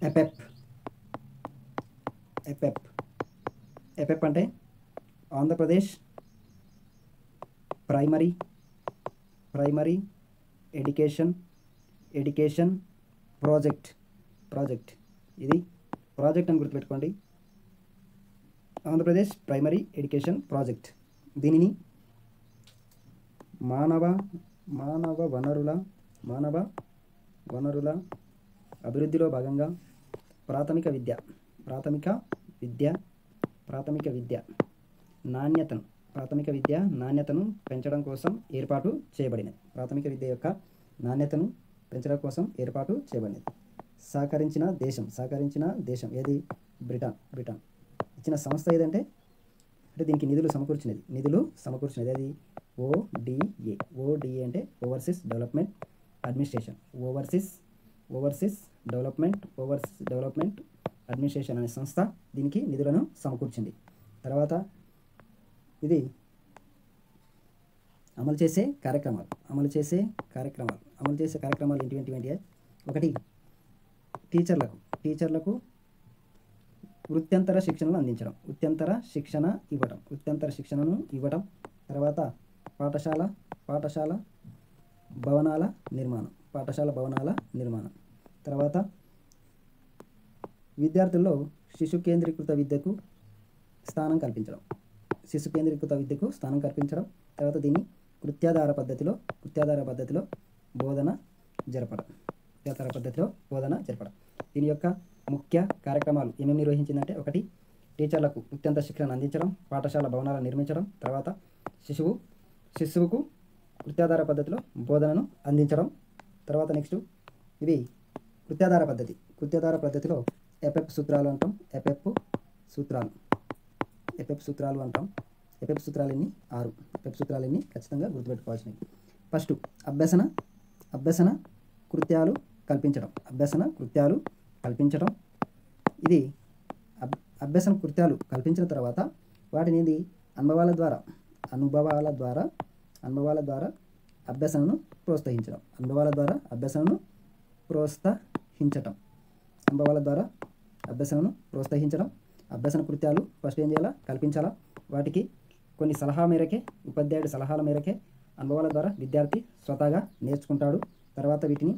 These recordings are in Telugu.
ఎపెప్ ఎపెప్ ఎపెప్ అంటే ఆంధ్రప్రదేశ్ ప్రైమరీ ఎడ్యుకేషన్ ప్రాజెక్ట్ ఇది ప్రాజెక్ట్ అని గుర్తుపెట్టుకోండి. Andhra Pradesh primary education project. దీనిని మానవ వనరుల అభివృద్ధిలో భాగంగా ప్రాథమిక విద్య నాణ్యతను పెంచడం కోసం ఏర్పాటు చేయబడినది. ప్రాథమిక విద్య యొక్క నాణ్యతను పెంచడం కోసం ఏర్పాటు చేయబడినది. సహకరించిన దేశం ఏది? బ్రిటన్. ఇచ్చిన సంస్థ ఏదంటే దీనికి నిధులు సమకూర్చినది అది ODA అంటే overseas development administration. Overseas development administration అనే సంస్థ దీనికి నిధులను సమకూర్చింది. తర్వాత ఇది అమలు చేసే కార్యక్రమాలు ఏంటి? ఒకటి, టీచర్లకు వృత్యంతర శిక్షణను అందించడం, వృత్యంతర శిక్షణను ఇవ్వడం. తర్వాత పాఠశాల భవనాల నిర్మాణం. తర్వాత విద్యార్థుల్లో శిశు కేంద్రీకృత విద్యకు స్థానం కల్పించడం. తర్వాత దీన్ని కృత్యాధార పద్ధతిలో బోధన జరపడం. దీని యొక్క ముఖ్య కార్యక్రమాలు ఏమేమి నిర్వహించిందంటే, ఒకటి, టీచర్లకు వృత్యంతర శిక్షణ అందించడం, పాఠశాల భవనాలను నిర్మించడం, తర్వాత శిశువుకు కృత్యాధార పద్ధతిలో బోధనను అందించడం. తర్వాత నెక్స్ట్ ఇవి కృత్యాధార పద్ధతిలో ఎపెప్ సూత్రాలు అంటాం. ఎపెప్ సూత్రాలు అంటాం. ఎపెప్ సూత్రాలన్నీ 6. ఎపెప్ సూత్రాలన్నీ ఖచ్చితంగా గుర్తుపెట్టుకోవాల్సినవి. ఫస్ట్, అభ్యసన కృత్యాలు కల్పించడం. ఇది అభ్యసన కృత్యాలు కల్పించిన తర్వాత వాటిని అనుభవాల ద్వారా అభ్యసనను ప్రోత్సహించడం. అభ్యసన కృత్యాలు ఫస్ట్ ఏం చేయాలా? కల్పించాలా. వాటికి కొన్ని ఉపాధ్యాయుడి సలహాల మేరకే అనుభవాల ద్వారా విద్యార్థి స్వతహాగా నేర్చుకుంటాడు. తర్వాత వీటిని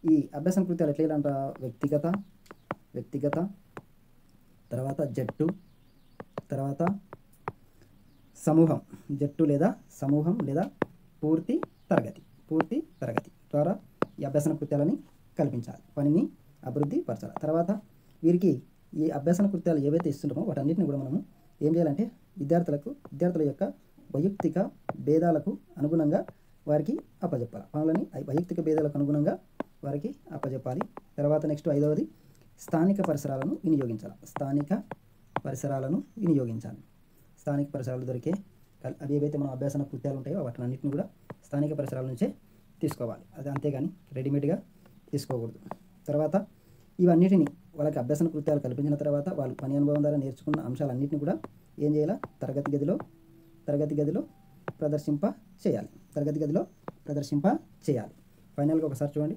ఈ అభ్యసన కృత్యాలు ఎట్లా చేయాలంట? వ్యక్తిగత, తర్వాత జట్టు, తర్వాత సమూహం లేదా పూర్తి తరగతి ద్వారా ఈ అభ్యసన కృత్యాలని కల్పించాలి. పనిని అభివృద్ధి పరచాలి. తర్వాత వీరికి ఈ అభ్యసన కృత్యాలు ఏవైతే ఇస్తుంటామో వాటన్నిటిని కూడా మనము ఏం చేయాలంటే విద్యార్థుల యొక్క వైయక్తిక భేదాలకు అనుగుణంగా వారికి అప్పచెప్పాలి. పనులని వైయక్తిక భేదాలకు అనుగుణంగా వారికి అప్పచెప్పాలి. తర్వాత నెక్స్ట్ 5వది, స్థానిక పరిసరాలను వినియోగించాలి. స్థానిక పరిసరాలు దొరికే అవి ఏవైతే మనం అభ్యసన కృత్యాలు ఉంటాయో వాటినన్నింటిని కూడా స్థానిక పరిసరాల నుంచే తీసుకోవాలి. అది అంతేగాని రెడీమేడ్గా తీసుకోకూడదు. తర్వాత ఇవన్నిటిని వాళ్ళకి అభ్యసన కృత్యాలు కల్పించిన తర్వాత వాళ్ళు పని అనుభవం ద్వారా నేర్చుకున్న అంశాలన్నింటినీ కూడా ఏం చేయాలి? తరగతి గదిలో ప్రదర్శింప చేయాలి. ఫైనల్గా ఒకసారి చూడండి.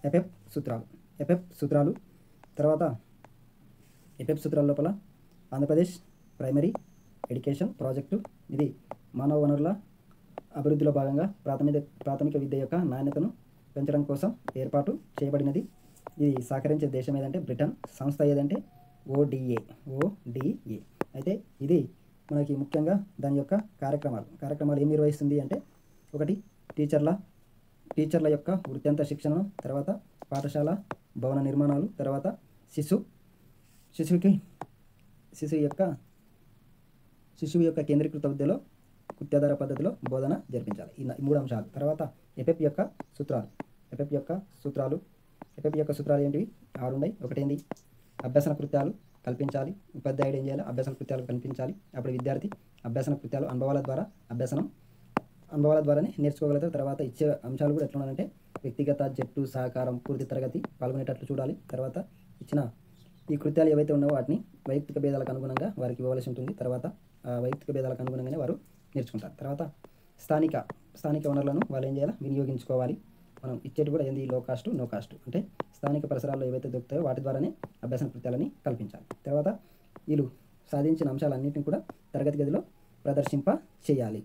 ఎపెప్ సూత్రాలు. తర్వాత ఎపెప్ సూత్రాల లోపల ఆంధ్రప్రదేశ్ ప్రైమరీ ఎడ్యుకేషన్ ప్రాజెక్టు ఇది మానవ వనరుల అభివృద్ధిలో భాగంగా ప్రాథమిక విద్య యొక్క నాణ్యతను పెంచడం కోసం ఏర్పాటు చేయబడినది. ఇది సహకరించే దేశం ఏదంటే బ్రిటన్. సంస్థ ఏదంటే ODA. అయితే ఇది మనకి ముఖ్యంగా దాని యొక్క కార్యక్రమాలు ఏం నిర్వహిస్తుంది అంటే, ఒకటి, టీచర్ల యొక్క వృత్యంతర శిక్షణను, తర్వాత పాఠశాల భవన నిర్మాణాలు, తర్వాత శిశువు యొక్క కేంద్రీకృత విద్యలో కృత్యాధార పద్ధతిలో బోధన జరిపించాలి. ఈ 3 అంశాలు. తర్వాత ఎపెప్ యొక్క సూత్రాలు ఏంటివి? 6 ఉన్నాయి. ఒకటేంది? అభ్యసన కృత్యాలు కల్పించాలి. ఉపాధ్యాయుడు ఏం చేయాలి? అభ్యసన కృత్యాలు కల్పించాలి. అప్పుడు విద్యార్థి అభ్యసన కృత్యాలు అనుభవాల ద్వారానే నేర్చుకోగలుగుతారు. తర్వాత ఇచ్చే అంశాలు కూడా ఎట్లా ఉండాలంటే, వ్యక్తిగత, జట్టు, సహకారం, పూర్తి తరగతి పాల్గొనేటట్లు చూడాలి. తర్వాత ఇచ్చిన ఈ కృత్యాలు ఏవైతే ఉన్నావో వాటిని వైయక్తిక భేదాలకు అనుగుణంగా వారికి ఇవ్వవలసి ఉంటుంది. తర్వాత వైయక్తిక భేదాలకు అనుగుణంగానే వారు నేర్చుకుంటారు. తర్వాత స్థానిక వనరులను వాళ్ళు ఏం చేయాలి? వినియోగించుకోవాలి. మనం ఇచ్చేటి కూడా ఏంది లో కాస్ట్ నో కాస్ట్, అంటే స్థానిక పరిసరాల్లో ఏవైతే దొరుకుతాయో వాటి ద్వారానే అభ్యాసన కృత్యాలని కల్పించాలి. తర్వాత వీళ్ళు సాధించిన అంశాలన్నింటినీ కూడా తరగతి గదిలో ప్రదర్శింప చేయాలి.